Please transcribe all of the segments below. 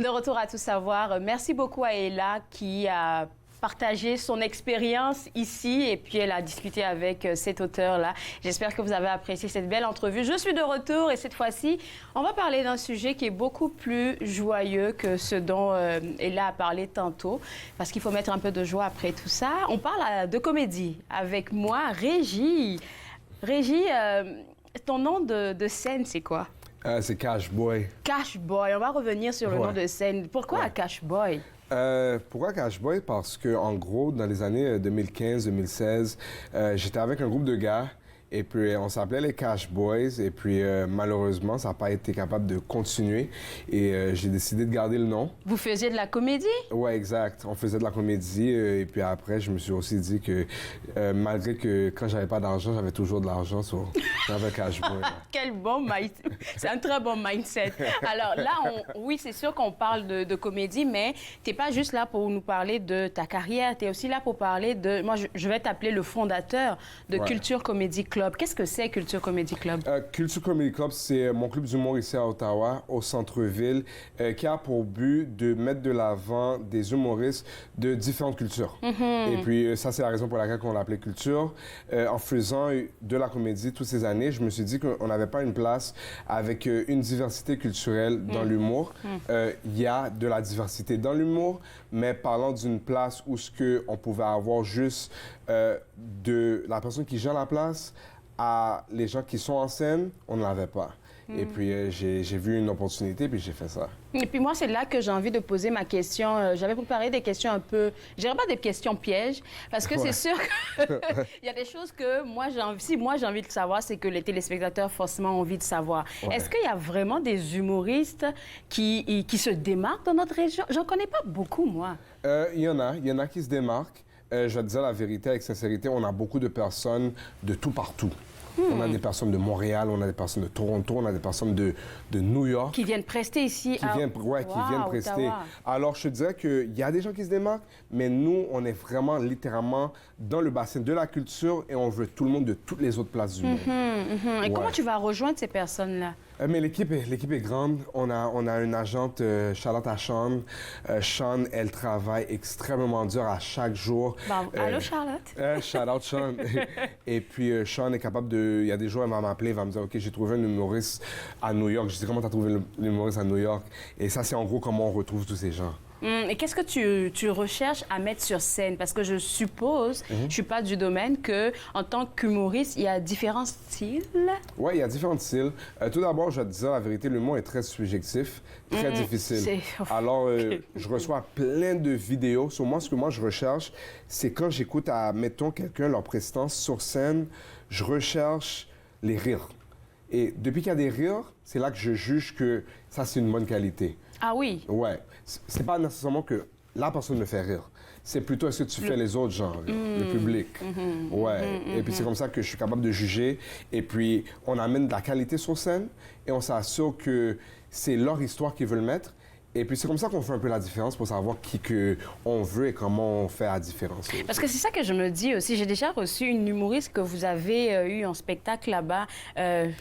De retour à Tout savoir, merci beaucoup à Ella qui a partagé son expérience ici et puis elle a discuté avec cet auteur-là. J'espère que vous avez apprécié cette belle entrevue. Je suis de retour et cette fois-ci, on va parler d'un sujet qui est beaucoup plus joyeux que ce dont Ella a parlé tantôt parce qu'il faut mettre un peu de joie après tout ça. On parle de comédie avec moi, Régie. Régie, ton nom de scène, c'est quoi? C'est Cash Boy. Cash Boy. On va revenir sur le nom de scène. Pourquoi Cash Boy? Pourquoi Cash Boy? Parce que en gros, dans les années 2015-2016, j'étais avec un groupe de gars et puis on s'appelait les Cash Boys et puis malheureusement, ça n'a pas été capable de continuer et j'ai décidé de garder le nom. Vous faisiez de la comédie? Ouais, exact. On faisait de la comédie et puis après, je me suis aussi dit que malgré que quand j'avais pas d'argent, j'avais toujours de l'argent, j'avais Cash Boy. Quel bon mindset! C'est un très bon mindset. Alors là, oui, c'est sûr qu'on parle de comédie, mais tu n'es pas juste là pour nous parler de ta carrière, tu es aussi là pour parler de... Moi, je vais t'appeler le fondateur de Culture Comedy Club. Qu'est-ce que c'est Culture Comedy Club? Culture Comedy Club, c'est mon club d'humour ici à Ottawa, au centre-ville, qui a pour but de mettre de l'avant des humoristes de différentes cultures. Et puis ça, c'est la raison pour laquelle on l'appelait Culture. En faisant de la comédie toutes ces années, je me suis dit qu'on n'avait pas une place avec une diversité culturelle dans l'humour. Il y a de la diversité dans l'humour, mais parlant d'une place où on pouvait avoir juste de la personne qui gère la place à les gens qui sont en scène, on ne l'avait pas. Et puis, j'ai vu une opportunité, puis j'ai fait ça. Et puis moi, c'est là que j'ai envie de poser ma question. J'avais préparé des questions un peu... Je dirais pas des questions pièges, parce que c'est sûr qu'il y a des choses que moi, si moi, j'ai envie de savoir, c'est que les téléspectateurs, forcément, ont envie de savoir. Est-ce qu'il y a vraiment des humoristes qui se démarquent dans notre région? J'en connais pas beaucoup, moi. Il y en a qui se démarquent. Je vais te dire la vérité, avec sincérité, on a beaucoup de personnes de tout partout. On a des personnes de Montréal, on a des personnes de Toronto, on a des personnes de New York. Qui viennent prester ici. Qui viennent prester. Alors, je dirais qu'il y a des gens qui se démarquent, mais nous, on est vraiment littéralement dans le bassin de la culture et on veut tout le monde de toutes les autres places du monde. Et comment tu vas rejoindre ces personnes-là? Mais l'équipe est grande. On a une agente, Charlotte à Sean. Sean, elle travaille extrêmement dur à chaque jour. Allô, Charlotte? Shout out, Sean. Et puis, Sean est capable de... Il y a des jours, elle va m'appeler, elle va me dire, OK, j'ai trouvé un humoriste à New York. Je dis, comment tu as trouvé l'humoriste à New York? Et ça, c'est en gros comment on retrouve tous ces gens. Et qu'est-ce que tu recherches à mettre sur scène? Parce que je suppose, je ne suis pas du domaine, qu'en tant qu'humoriste, il y a différents styles. Oui, il y a différents styles. Tout d'abord, je vais te dire la vérité, l'humour est très subjectif, très difficile. Alors, je reçois plein de vidéos. Sur moi, ce que moi, je recherche, c'est quand j'écoute, mettons, quelqu'un, leur prestance sur scène, je recherche les rires. Et depuis qu'il y a des rires, c'est là que je juge que ça, c'est une bonne qualité. Ah oui? Ouais. C'est pas nécessairement que la personne me fait rire. C'est plutôt est-ce que tu fais les autres gens rire, le public. Et puis c'est comme ça que je suis capable de juger. Et puis on amène de la qualité sur scène et on s'assure que c'est leur histoire qu'ils veulent mettre. Et puis c'est comme ça qu'on fait un peu la différence pour savoir qui que on veut et comment on fait la différence. Parce que c'est ça que je me dis aussi. J'ai déjà reçu une humoriste que vous avez eu en spectacle là-bas.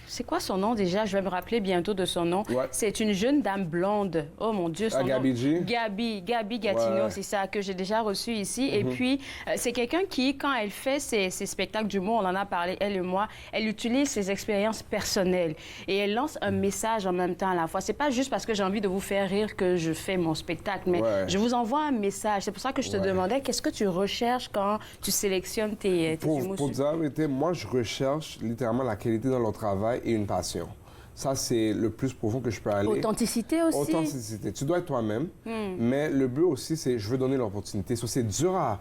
C'est quoi son nom déjà? Je vais me rappeler bientôt de son nom. C'est une jeune dame blonde. Oh mon Dieu, son nom. Gabi G? Gabi Gatineau, c'est ça que j'ai déjà reçu ici. Et puis c'est quelqu'un qui, quand elle fait ses spectacles d'humour, on en a parlé, elle et moi, elle utilise ses expériences personnelles et elle lance un message en même temps à la fois. C'est pas juste parce que j'ai envie de vous faire rire que je fais mon spectacle, mais je vous envoie un message. C'est pour ça que je te demandais, qu'est-ce que tu recherches quand tu sélectionnes tes humours? Pour dire la vérité, moi, je recherche littéralement la qualité dans leur travail et une passion. Ça, c'est le plus profond que je peux aller. Authenticité aussi. Authenticité. Tu dois être toi-même, mais le but aussi, c'est je veux donner l'opportunité. C'est dur à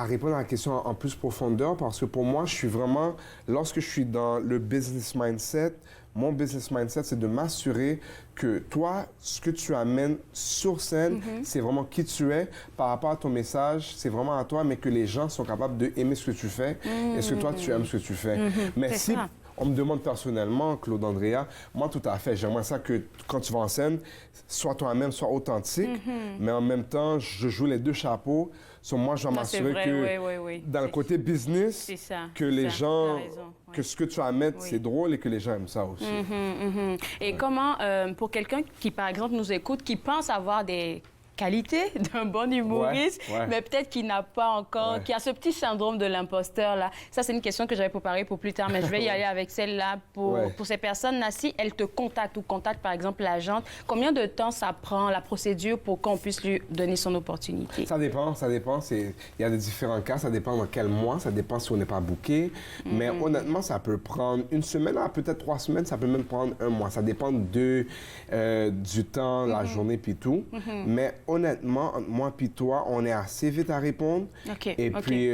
répondre à la question en plus profondeur parce que pour moi, je suis vraiment, lorsque je suis dans le business mindset, mon business mindset, c'est de m'assurer que toi, ce que tu amènes sur scène, c'est vraiment qui tu es par rapport à ton message, c'est vraiment à toi, mais que les gens sont capables d'aimer ce que tu fais et ce que toi, tu aimes ce que tu fais. Mais si On me demande personnellement, Claude Andrea, moi tout à fait, j'aimerais ça que quand tu vas en scène, sois toi-même, sois authentique, mais en même temps, je joue les deux chapeaux. So, moi, je dois m'assurer que dans le côté business, que les gens, que ce que tu vas à mettre, c'est drôle et que les gens aiment ça aussi. Et comment, pour quelqu'un qui, par exemple, nous écoute, qui pense avoir des qualité d'un bon humoriste, mais peut-être qu'il n'a pas encore, qui a ce petit syndrome de l'imposteur là. Ça, c'est une question que j'avais préparée pour plus tard, mais je vais y aller avec celle-là. Pour ces personnes-là, si elles te contactent ou contactent par exemple l'agente, combien de temps ça prend, la procédure, pour qu'on puisse lui donner son opportunité? Ça dépend. Il y a des différents cas, ça dépend dans quel mois, ça dépend si on n'est pas booké. Mais honnêtement, ça peut prendre une semaine, peut-être 3 semaines, ça peut même prendre 1 mois. Ça dépend du temps, la journée, puis tout. Mais honnêtement, entre moi et toi, on est assez vite à répondre. Et puis,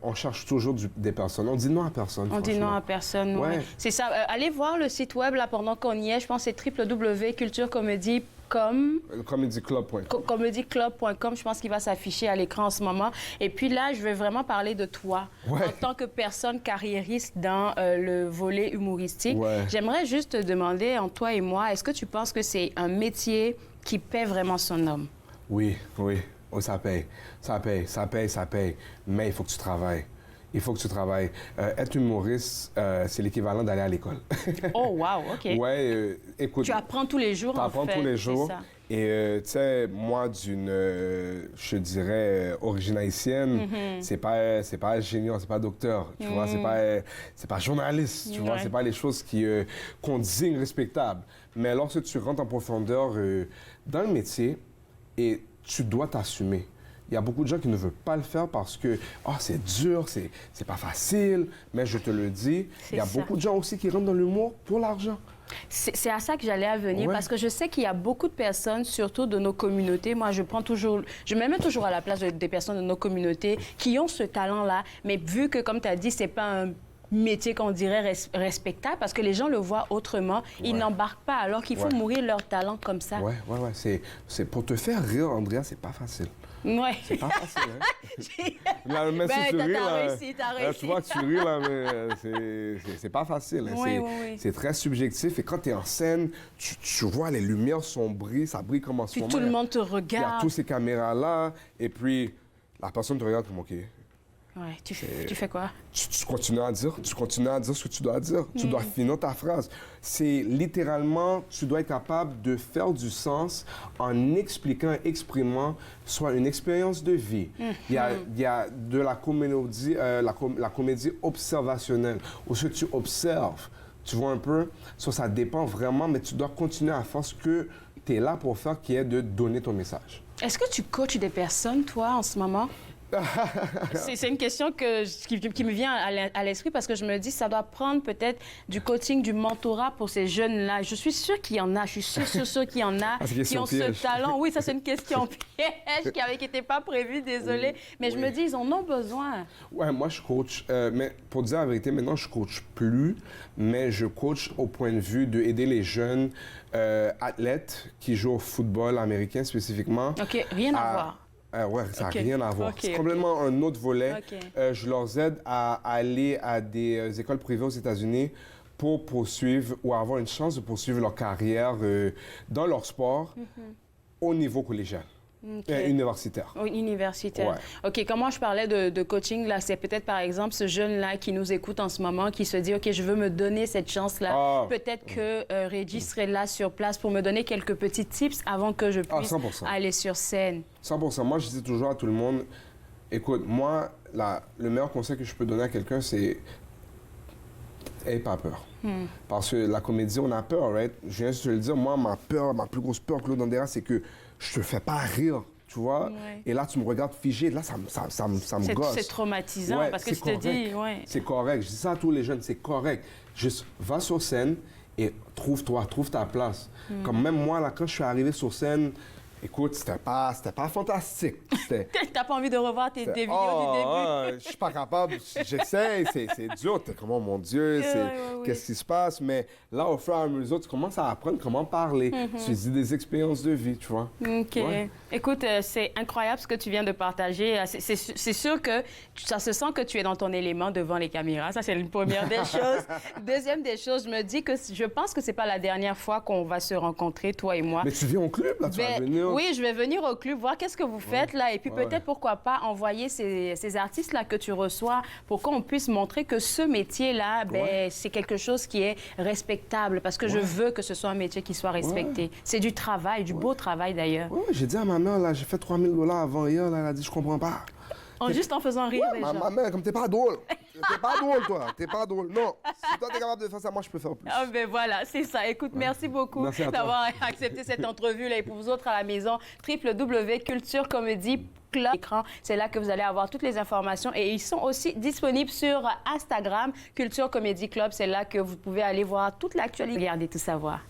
on cherche toujours des personnes. On dit non à personne. On dit non à personne, oui. C'est ça. Allez voir le site web, là, pendant qu'on y est. Je pense que c'est www.culturecomedy.com. Comedyclub.com, je pense qu'il va s'afficher à l'écran en ce moment. Et puis là, je vais vraiment parler de toi en tant que personne carriériste dans le volet humoristique. J'aimerais juste te demander, entre toi et moi, est-ce que tu penses que c'est un métier qui paie vraiment son homme? Oui. Oh, ça paye. Mais il faut que tu travailles. Être humoriste, c'est l'équivalent d'aller à l'école. Oh, wow, OK. Écoute... Tu apprends tous les jours, en fait. Tu apprends tous les jours. Et, tu sais, moi, je dirais, origine haïtienne, c'est pas ingénieur, c'est pas docteur, tu vois, c'est pas journaliste, tu vois, c'est pas les choses qu'on désigne respectables. Mais lorsque tu rentres en profondeur dans le métier, et tu dois t'assumer. Il y a beaucoup de gens qui ne veulent pas le faire parce que c'est dur, c'est pas facile. Mais je te le dis, il y a beaucoup de gens aussi qui rentrent dans l'humour pour l'argent. C'est à ça que j'allais venir, parce que je sais qu'il y a beaucoup de personnes, surtout de nos communautés. Moi, je me mets toujours à la place des personnes de nos communautés qui ont ce talent-là. Mais vu que, comme tu as dit, c'est pas un métier qu'on dirait respectable, parce que les gens le voient autrement, ils n'embarquent pas, alors qu'il faut mourir leur talent comme ça. C'est pour te faire rire, Andrea, c'est pas facile. C'est pas facile, hein? Là, mais si tu ris, là, tu vois que tu ris, là, mais c'est pas facile. Hein? C'est très subjectif. Et quand tu es en scène, tu vois les lumières sombrer, ça brille comme en ce moment. Tout le monde te regarde. Il y a tous ces caméras-là, et puis la personne te regarde comme OK. Tu fais quoi? Tu continues à dire ce que tu dois dire. Tu dois finir ta phrase. C'est littéralement, tu dois être capable de faire du sens en exprimant soit une expérience de vie. Il y a de la comédie, la comédie observationnelle, où ce que tu observes, tu vois un peu, ça dépend vraiment, mais tu dois continuer à faire ce que tu es là pour faire, qui est de donner ton message. Est-ce que tu coaches des personnes, toi, en ce moment? C'est une question qui me vient à l'esprit, parce que je me dis ça doit prendre peut-être du coaching, du mentorat pour ces jeunes-là. Je suis sûre qu'il y en a, je suis sûre qu'il y en a qui ont ce talent. Oui, ça c'est une question piège qui n'était pas prévue, désolée. Mais je me dis, ils en ont besoin. Ouais, moi je coach, mais pour dire la vérité, maintenant je coach plus, mais je coach au point de vue d'aider les jeunes athlètes qui jouent au football américain spécifiquement. OK, rien à voir. Ça n'a rien à voir. C'est complètement un autre volet. Je leur aide à aller à des écoles privées aux États-Unis pour poursuivre ou avoir une chance de poursuivre leur carrière dans leur sport au niveau collégial. Universitaire. Universitaire. OK, comment je parlais de coaching, là, c'est peut-être, par exemple, ce jeune-là qui nous écoute en ce moment, qui se dit, OK, je veux me donner cette chance-là. Peut-être que Régis serait là sur place pour me donner quelques petits tips avant que je puisse aller sur scène. 100%. Moi, je dis toujours à tout le monde, écoute, moi, le meilleur conseil que je peux donner à quelqu'un, c'est n'aie pas peur. Parce que la comédie, on a peur, right? Je viens de te le dire, moi, ma plus grosse peur, Claude Andrea, c'est que je te fais pas rire, tu vois? Et là, tu me regardes figé, là, ça me gosse. C'est traumatisant, parce que tu te dis... C'est correct. Je dis ça à tous les jeunes, c'est correct. Juste, va sur scène et trouve ta place. Comme même moi, là, quand je suis arrivé sur scène, Écoute, c'était pas fantastique. T'as pas envie de revoir tes vidéos du début? Je suis pas capable. J'essaie, c'est dur. T'es comme, oh mon Dieu, qu'est-ce qui se passe? Mais là, au fur et à mesure, tu commences à apprendre comment parler. Tu dis des expériences de vie, tu vois. OK. Ouais. Écoute, c'est incroyable ce que tu viens de partager. C'est sûr que ça se sent que tu es dans ton élément devant les caméras. Ça, c'est une première des choses. Deuxième des choses, je me dis que je pense que c'est pas la dernière fois qu'on va se rencontrer, toi et moi. Mais tu viens au club, là, tu vas venir. Oui, je vais venir au club, voir qu'est-ce que vous faites là. Et puis peut-être, pourquoi pas, envoyer ces artistes-là que tu reçois pour qu'on puisse montrer que ce métier-là, c'est quelque chose qui est respectable. Parce que je veux que ce soit un métier qui soit respecté. C'est du travail, du beau travail d'ailleurs. Oui, j'ai dit à ma mère, là, j'ai fait 3 000 $ avant hier, là, elle a dit, je comprends pas. Juste en faisant rire les gens. Ma mère, comme t'es pas drôle. T'es pas drôle, toi. T'es pas drôle. Non. Si toi, t'es capable de faire ça, moi, je peux faire plus. Ah, ben voilà, c'est ça. Écoute, merci beaucoup d'avoir accepté cette entrevue. Là, et pour vous autres à la maison, www.culturecomédie.club. C'est là que vous allez avoir toutes les informations. Et ils sont aussi disponibles sur Instagram, Culture Comédie Club. C'est là que vous pouvez aller voir toute l'actualité. Regardez tout savoir.